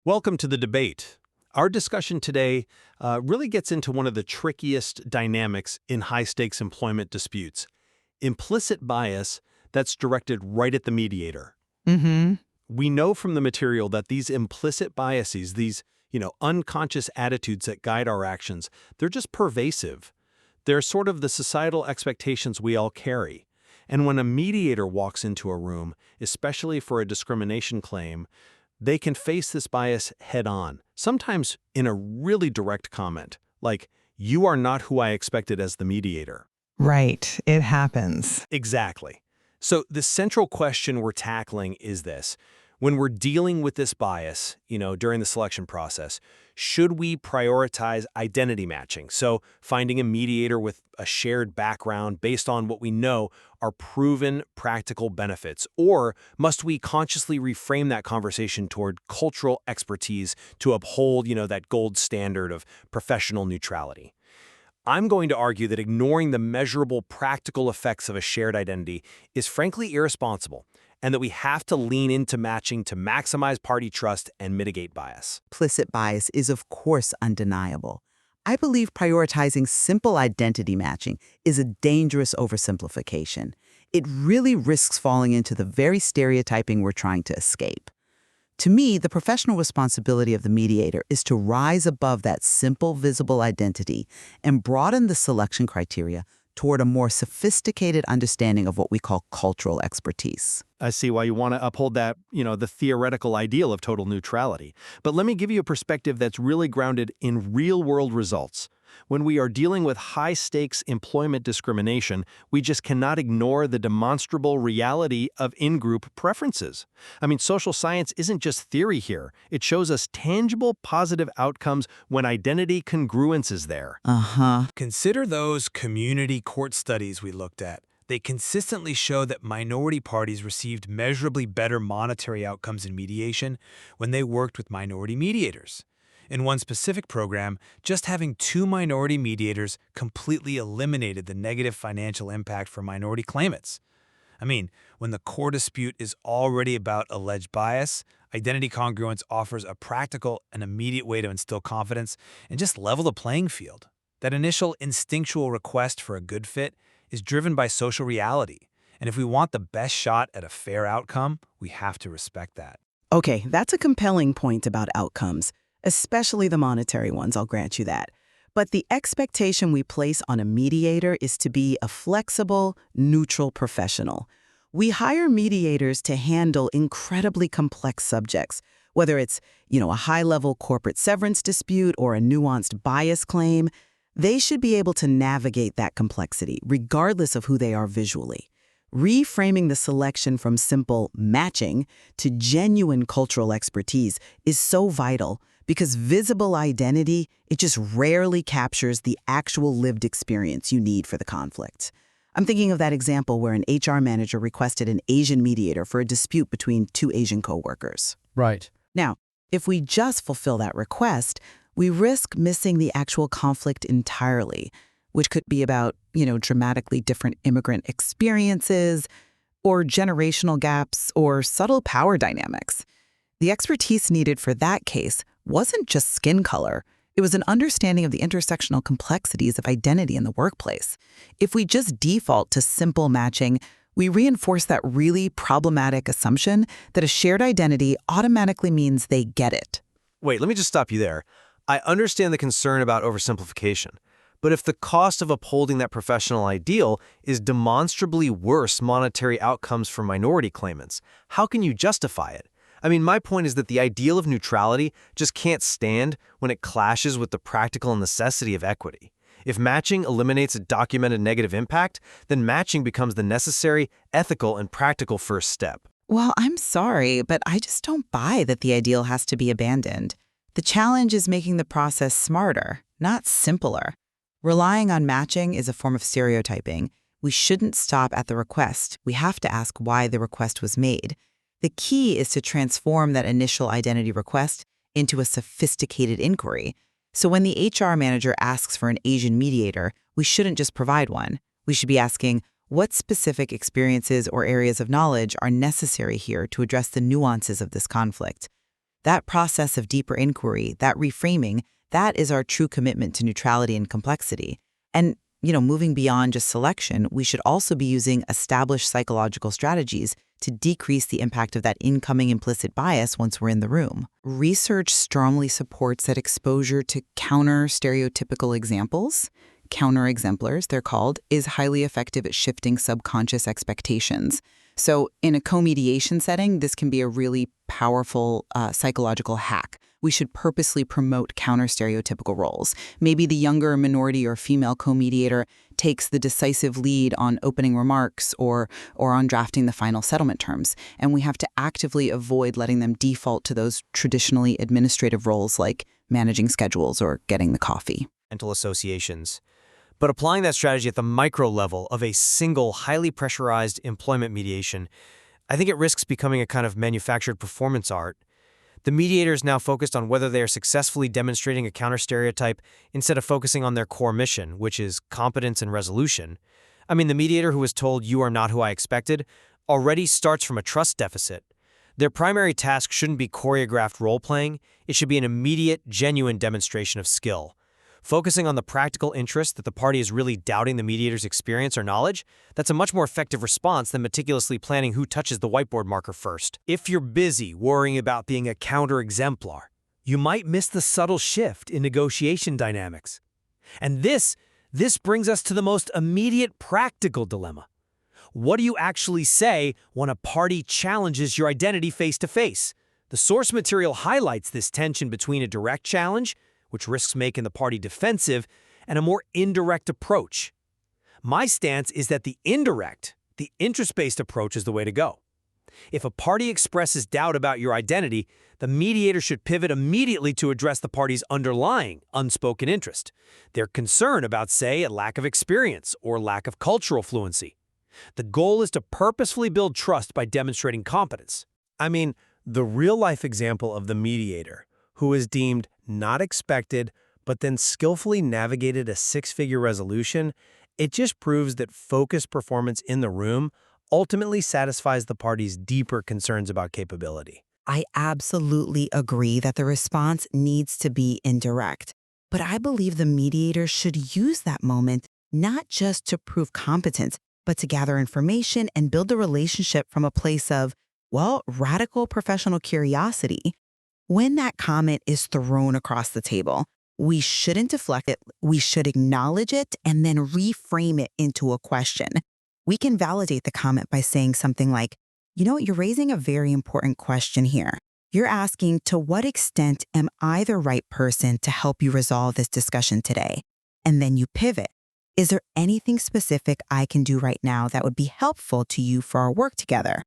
Welcome to the debate. Our discussion today really gets into one of the trickiest dynamics in high-stakes employment disputes: implicit bias that's directed right at the mediator. Mm-hmm. We know from the material that these implicit biases, these unconscious attitudes that guide our actions, they're just pervasive. They're sort of the societal expectations we all carry. And when a mediator walks into a room, especially for a discrimination claim, they can face this bias head-on, sometimes in a really direct comment, like, "You are not who I expected as the mediator." Right. It happens. Exactly. So the central question we're tackling is this. When we're dealing with this bias, during the selection process, should we prioritize identity matching? So finding a mediator with a shared background based on what we know are proven practical benefits, or must we consciously reframe that conversation toward cultural expertise to uphold, that gold standard of professional neutrality? I'm going to argue that ignoring the measurable practical effects of a shared identity is frankly irresponsible, and that we have to lean into matching to maximize party trust and mitigate bias. Implicit bias is of course undeniable. I believe prioritizing simple identity matching is a dangerous oversimplification. It really risks falling into the very stereotyping we're trying to escape. To me, the professional responsibility of the mediator is to rise above that simple, visible identity and broaden the selection criteria toward a more sophisticated understanding of what we call cultural expertise. I see why you want to uphold that, the theoretical ideal of total neutrality. But let me give you a perspective that's really grounded in real-world results. When we are dealing with high-stakes employment discrimination, we just cannot ignore the demonstrable reality of in-group preferences. I mean, social science isn't just theory here. It shows us tangible positive outcomes when identity congruence is there. Consider those community court studies we looked at. They consistently show that minority parties received measurably better monetary outcomes in mediation when they worked with minority mediators. In one specific program, just having 2 minority mediators completely eliminated the negative financial impact for minority claimants. I mean, when the core dispute is already about alleged bias, identity congruence offers a practical and immediate way to instill confidence and just level the playing field. That initial instinctual request for a good fit is driven by social reality, and if we want the best shot at a fair outcome, we have to respect that. Okay, that's a compelling point about outcomes, especially the monetary ones, I'll grant you that. But the expectation we place on a mediator is to be a flexible, neutral professional. We hire mediators to handle incredibly complex subjects, whether it's, a high-level corporate severance dispute or a nuanced bias claim. They should be able to navigate that complexity, regardless of who they are visually. Reframing the selection from simple matching to genuine cultural expertise is so vital because visible identity, it just rarely captures the actual lived experience you need for the conflict. I'm thinking of that example where an HR manager requested an Asian mediator for a dispute between 2 Asian coworkers. Right. Now, if we just fulfill that request, we risk missing the actual conflict entirely, which could be about, dramatically different immigrant experiences, or generational gaps, or subtle power dynamics. The expertise needed for that case wasn't just skin color. It was an understanding of the intersectional complexities of identity in the workplace. If we just default to simple matching, we reinforce that really problematic assumption that a shared identity automatically means they get it. Wait, let me just stop you there. I understand the concern about oversimplification, but if the cost of upholding that professional ideal is demonstrably worse monetary outcomes for minority claimants, how can you justify it? I mean, my point is that the ideal of neutrality just can't stand when it clashes with the practical necessity of equity. If matching eliminates a documented negative impact, then matching becomes the necessary, ethical, and practical first step. Well, I'm sorry, but I just don't buy that the ideal has to be abandoned. The challenge is making the process smarter, not simpler. Relying on matching is a form of stereotyping. We shouldn't stop at the request. We have to ask why the request was made. The key is to transform that initial identity request into a sophisticated inquiry. So when the HR manager asks for an Asian mediator, we shouldn't just provide one. We should be asking, what specific experiences or areas of knowledge are necessary here to address the nuances of this conflict? That process of deeper inquiry, that reframing, that is our true commitment to neutrality and complexity. And, moving beyond just selection, we should also be using established psychological strategies to decrease the impact of that incoming implicit bias once we're in the room. Research strongly supports that exposure to counter-stereotypical examples, counter-exemplars they're called, is highly effective at shifting subconscious expectations. So in a co-mediation setting, this can be a really powerful psychological hack. We should purposely promote counter-stereotypical roles. Maybe the younger minority or female co-mediator takes the decisive lead on opening remarks or on drafting the final settlement terms. And we have to actively avoid letting them default to those traditionally administrative roles like managing schedules or getting the coffee. Mental associations. But applying that strategy at the micro level of a single, highly pressurized employment mediation, I think it risks becoming a kind of manufactured performance art. The mediator is now focused on whether they are successfully demonstrating a counter-stereotype instead of focusing on their core mission, which is competence and resolution. I mean, the mediator who was told "you are not who I expected" already starts from a trust deficit. Their primary task shouldn't be choreographed role-playing. It should be an immediate, genuine demonstration of skill. Focusing on the practical interest that the party is really doubting the mediator's experience or knowledge, that's a much more effective response than meticulously planning who touches the whiteboard marker first. If you're busy worrying about being a counter-exemplar, you might miss the subtle shift in negotiation dynamics. And this brings us to the most immediate practical dilemma. What do you actually say when a party challenges your identity face-to-face? The source material highlights this tension between a direct challenge, which risks making the party defensive, and a more indirect approach. My stance is that the indirect, the interest-based approach is the way to go. If a party expresses doubt about your identity, the mediator should pivot immediately to address the party's underlying, unspoken interest, their concern about, say, a lack of experience or lack of cultural fluency. The goal is to purposefully build trust by demonstrating competence. I mean, the real-life example of the mediator, who is deemed not expected, but then skillfully navigated a six-figure resolution, it just proves that focused performance in the room ultimately satisfies the party's deeper concerns about capability. I absolutely agree that the response needs to be indirect, but I believe the mediator should use that moment not just to prove competence, but to gather information and build a relationship from a place of, radical professional curiosity. When that comment is thrown across the table, we shouldn't deflect it, we should acknowledge it and then reframe it into a question. We can validate the comment by saying something like, you're raising a very important question here. You're asking, to what extent am I the right person to help you resolve this discussion today? And then you pivot. Is there anything specific I can do right now that would be helpful to you for our work together?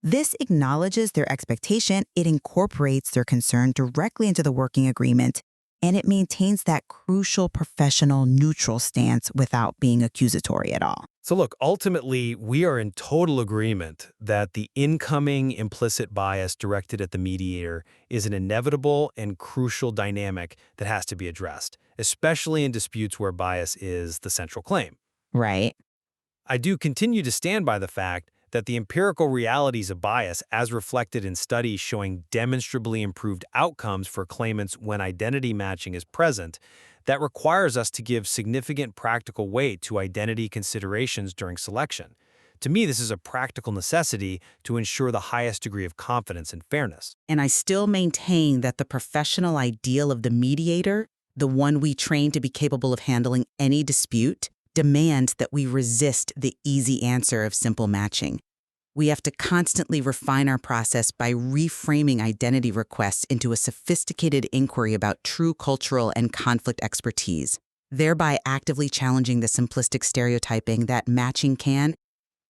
This acknowledges their expectation, it incorporates their concern directly into the working agreement, and it maintains that crucial professional neutral stance without being accusatory at all. So look, ultimately, we are in total agreement that the incoming implicit bias directed at the mediator is an inevitable and crucial dynamic that has to be addressed, especially in disputes where bias is the central claim. Right. I do continue to stand by the fact that the empirical realities of bias, as reflected in studies showing demonstrably improved outcomes for claimants when identity matching is present, that requires us to give significant practical weight to identity considerations during selection. To me, this is a practical necessity to ensure the highest degree of confidence and fairness. And I still maintain that the professional ideal of the mediator, the one we train to be capable of handling any dispute, demands that we resist the easy answer of simple matching. We have to constantly refine our process by reframing identity requests into a sophisticated inquiry about true cultural and conflict expertise, thereby actively challenging the simplistic stereotyping that matching can,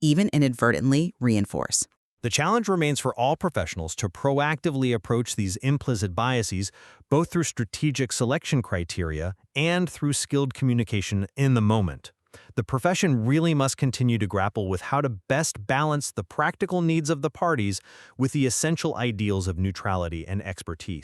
even inadvertently, reinforce. The challenge remains for all professionals to proactively approach these implicit biases, both through strategic selection criteria and through skilled communication in the moment. The profession really must continue to grapple with how to best balance the practical needs of the parties with the essential ideals of neutrality and expertise.